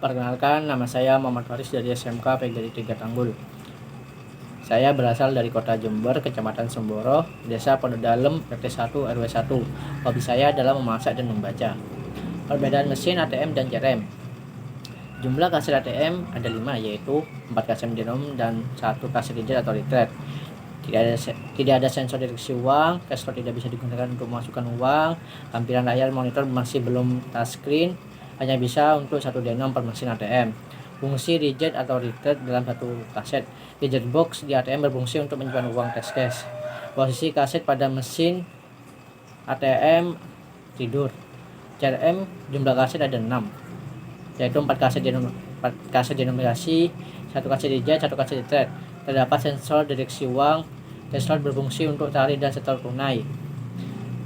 Perkenalkan, nama saya Muhammad Faris dari SMK PGRI 3 Tanggul. Saya berasal dari Kota Jember, Kecamatan Semboro, Desa Pondok Dalem, RT 1 RW 1. Hobi saya adalah memasak dan membaca. Perbedaan mesin ATM dan CRM. Jumlah kaset ATM ada 5, yaitu 4 kaset denom dan 1 kaset digit atau retret. Tidak ada sensor deteksi uang, cash slot tidak bisa digunakan untuk memasukkan uang, tampilan layar monitor masih belum touchscreen, hanya bisa untuk 1 denom per mesin ATM. Fungsi reject atau retret dalam satu kaset. Reject box di ATM berfungsi untuk menyimpan uang cash. Posisi kaset pada mesin ATM tidur. CRM jumlah kaset ada 6, yaitu 4 kaset denominasi, 1 kaset reject, 1 kaset retret. Terdapat sensor deteksi uang, cash slot berfungsi untuk tarik dan setor tunai.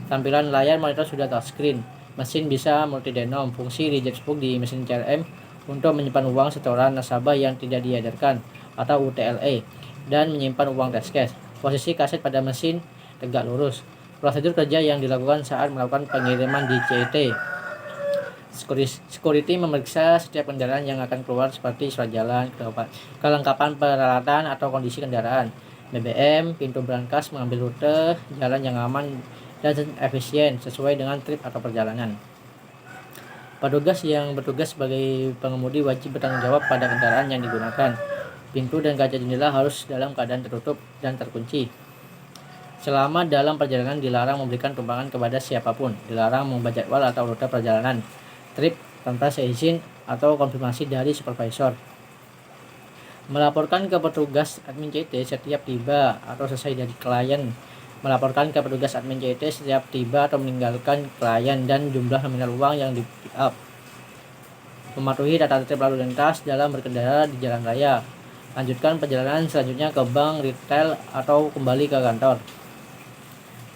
Tampilan layar monitor sudah touchscreen. Mesin bisa multi-denom. Fungsi reject book di mesin CRM untuk menyimpan uang setoran nasabah yang tidak diedarkan atau UTLE dan menyimpan uang cash. Posisi kaset pada mesin tegak lurus. Prosedur kerja yang dilakukan saat melakukan pengiriman di CIT. Security memeriksa setiap kendaraan yang akan keluar seperti surat jalan, kelengkapan peralatan atau kondisi kendaraan, BBM, pintu brankas, mengambil rute jalan yang aman dan efisien sesuai dengan trip atau perjalanan. Petugas yang bertugas sebagai pengemudi wajib bertanggung jawab pada kendaraan yang digunakan. Pintu dan kaca jendela harus dalam keadaan tertutup dan terkunci. Selama dalam perjalanan dilarang memberikan tumpangan kepada siapapun, dilarang mengubah jadwal atau rute perjalanan, trip tanpa seizin atau konfirmasi dari supervisor. Melaporkan ke petugas admin CT setiap tiba atau selesai dari klien. Melaporkan ke petugas admin CT setiap tiba atau meninggalkan klien dan jumlah nominal uang yang di pick up. Mematuhi tata tertib lalu lintas dalam berkendara di jalan raya. Lanjutkan perjalanan selanjutnya ke bank, retail, atau kembali ke kantor.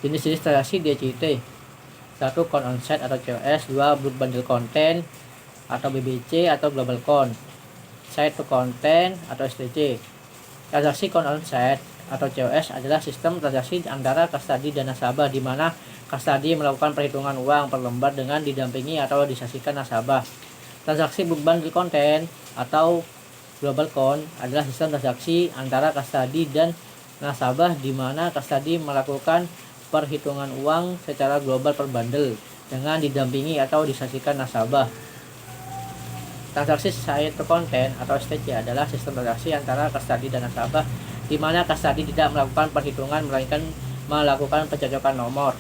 Jenis-jenis transaksi di CT: 1. Count on site atau COS. 2. Bulk bundle content atau BBC atau global count. Site to content atau STC. Transaksi count on site atau COS adalah sistem transaksi antara kastadi dan nasabah di mana kastadi melakukan perhitungan uang per lembar dengan didampingi atau disaksikan nasabah. Transaksi bulk bundle content atau global count adalah sistem transaksi antara kastadi dan nasabah di mana kastadi melakukan perhitungan uang secara global per bundle dengan didampingi atau disaksikan nasabah. Transaksi site to content atau STC adalah sistem transaksi antara kastadi dan nasabah di mana kastadi tidak melakukan perhitungan melainkan melakukan pencocokan nomor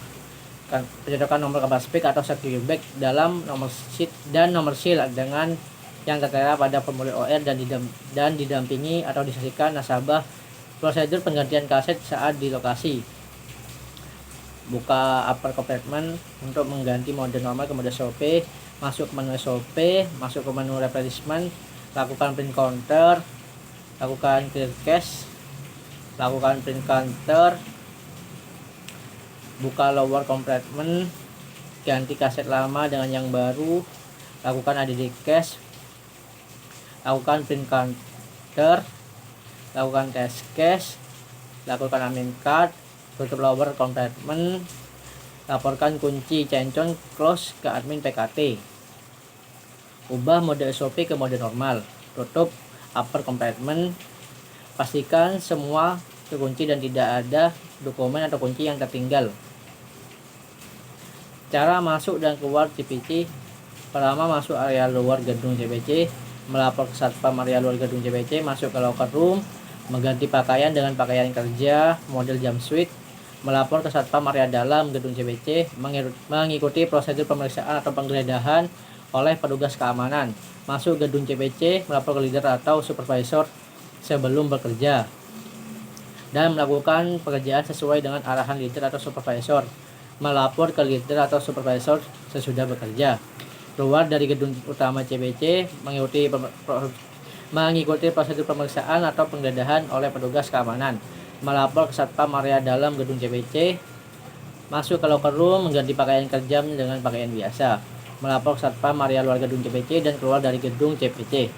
gambar speak atau security back dalam nomor sheet dan nomor seal dengan yang tertera pada formulir OR dan didampingi atau disaksikan nasabah. Prosedur penggantian kaset saat di lokasi. Buka upper compartment untuk mengganti mode normal ke mode SOP, masuk ke menu SOP, masuk ke menu replenishment, lakukan print counter, lakukan clear cache, lakukan print counter, buka lower compartment, ganti kaset lama dengan yang baru, lakukan ADD cache, lakukan print counter, lakukan cache, lakukan admin card, tutup lower compartment, laporkan kunci cencon close ke admin PKT. Ubah mode SOP ke mode normal, tutup upper compartment, pastikan semua terkunci dan tidak ada dokumen atau kunci yang tertinggal. Cara masuk dan keluar CPC. Pertama, masuk area luar gedung CPC, melapor ke satpam area luar gedung CPC, masuk ke locker room, mengganti pakaian dengan pakaian kerja model jumpsuit, melapor ke satpam area dalam gedung CPC, mengikuti prosedur pemeriksaan atau penggeledahan oleh petugas keamanan, masuk gedung CPC, melapor ke leader atau supervisor sebelum bekerja, dan melakukan pekerjaan sesuai dengan arahan leader atau supervisor, melapor ke leader atau supervisor sesudah bekerja. Keluar dari gedung utama CPC, mengikuti prosedur pemeriksaan atau penggeledahan oleh petugas keamanan, melapor ke satpam area dalam gedung CPC, masuk ke locker room, mengganti pakaian kerja dengan pakaian biasa, melapor ke satpam area luar gedung CPC dan keluar dari gedung CPC.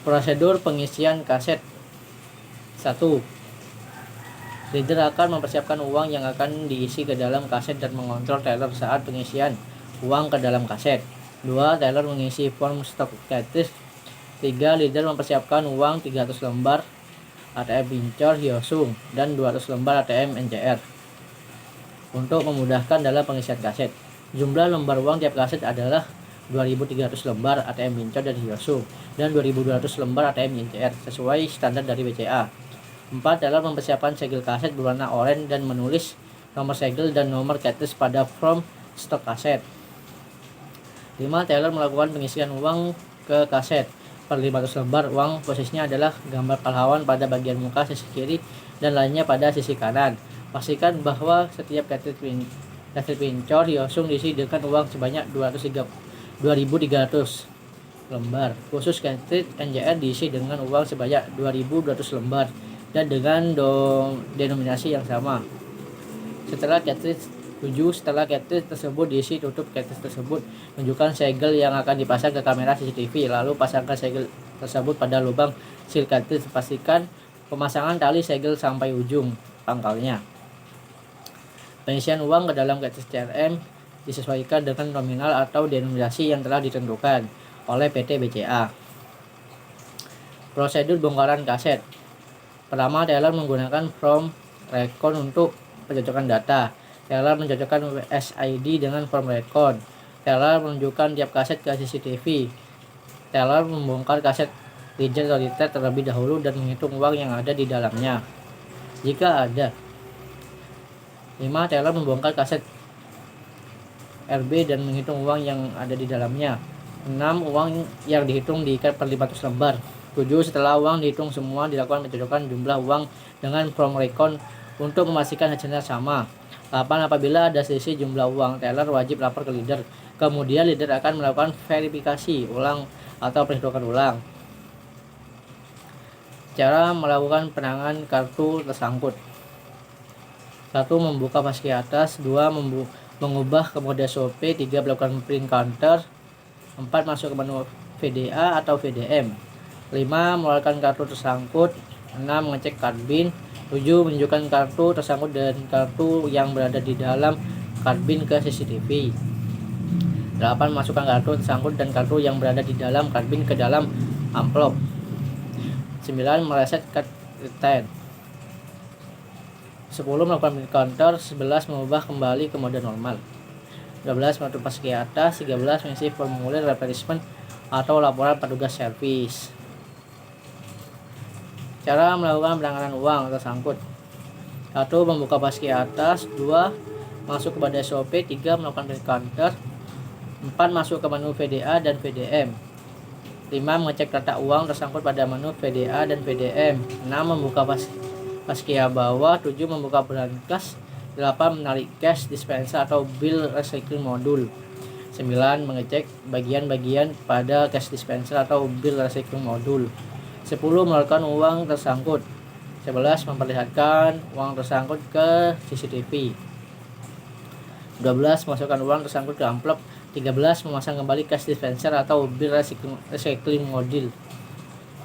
Prosedur pengisian kaset. 1. Leader akan mempersiapkan uang yang akan diisi ke dalam kaset dan mengontrol teller saat pengisian uang ke dalam kaset. 2. Teller mengisi form stok cartridge. 3. Leader mempersiapkan uang 300 lembar ATM Pincor Hyosung dan 200 lembar ATM NCR untuk memudahkan dalam pengisian kaset. Jumlah lembar uang tiap kaset adalah 2.300 lembar ATM Pincor dan Hyosung dan 2.200 lembar ATM NCR sesuai standar dari BCA. 4. Teller mempersiapkan segel kaset berwarna oranye dan menulis nomor segel dan nomor cartridge pada form stok kaset. 5. Teller melakukan pengisian uang ke kaset. Per 500 lembar uang posisinya adalah gambar pahlawan pada bagian muka sisi kiri dan lainnya pada sisi kanan. Pastikan bahwa setiap cartridge Pincor Hyosung diisi dengan uang sebanyak 2.300 lembar. Khusus cartridge NCR diisi dengan uang sebanyak 2.200 lembar dan dengan denominasi yang sama. Setelah cartridge tersebut diisi, tutup cartridge tersebut, tunjukkan segel yang akan dipasang ke kamera CCTV, lalu pasangkan segel tersebut pada lubang seal cartridge. Pastikan pemasangan tali segel sampai ujung pangkalnya. Pengisian uang ke dalam cartridge CRM disesuaikan dengan nominal atau denominasi yang telah ditentukan oleh PT BCA. Prosedur bongkaran kaset. Pertama, teller menggunakan form recon untuk pencocokan data. Teller mencocokkan SID dengan form recon. Teller menunjukkan tiap kaset ke CCTV. Teller membongkar kaset reject atau retard terlebih dahulu dan menghitung uang yang ada di dalamnya, jika ada. 5. Teller membongkar kaset RB dan menghitung uang yang ada di dalamnya. 6. Uang yang dihitung diikat per 500 lembar. 7. Setelah uang dihitung semua, dilakukan pencocokan jumlah uang dengan form recon untuk memastikan hasilnya sama. 8. Apabila ada selisih jumlah uang, teller wajib lapor ke leader. Kemudian leader akan melakukan verifikasi ulang atau perhitungan ulang. Cara melakukan penanganan kartu tersangkut. 1. Membuka paski atas. 2. Mengubah ke mode SOP. 3. Melakukan print counter. 4. Masuk ke menu VDA atau VDM. 5. Mengeluarkan kartu tersangkut. 6. Mengecek card bin. 7. Menunjukkan kartu tersangkut dan kartu yang berada di dalam card bin ke CCTV. 8. Masukkan kartu tersangkut dan kartu yang berada di dalam card bin ke dalam amplop. 9. Mereset card return. 10. Melakukan print counter. 11. Mengubah kembali ke mode normal. 12. Menutup paski atas. 13. Mengisi formulir replenishment atau laporan petugas servis. Cara melakukan penanganan uang tersangkut. 1. Membuka paski atas. 2. Masuk kepada SOP. 3. Melakukan print counter. 4. Masuk ke menu VDA dan VDM. 5. Mengecek letak uang tersangkut pada menu VDA dan VDM. 6. Membuka paskia bawah. 7. Membuka brankas. 8. Menarik cash dispenser atau bill recycling modul. 9. Mengecek bagian-bagian pada cash dispenser atau bill recycling modul. 10. Melakukan uang tersangkut. 11. Memperlihatkan uang tersangkut ke CCTV. 12. Masukkan uang tersangkut ke amplop. 13. Memasang kembali cash dispenser atau bill recycling modul.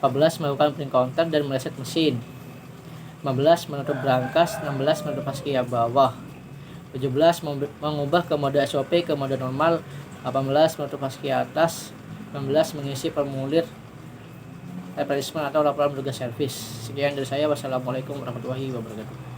14. Melakukan print counter dan mereset mesin. 15. Menutup brankas. 16. Menutup paskia bawah. 17. Mengubah ke mode SOP ke mode normal. 18. Menutup paskia atas. 19. Mengisi formulir replenishment atau laporan petugas servis. Sekian dari saya. Wassalamualaikum warahmatullahi wabarakatuh.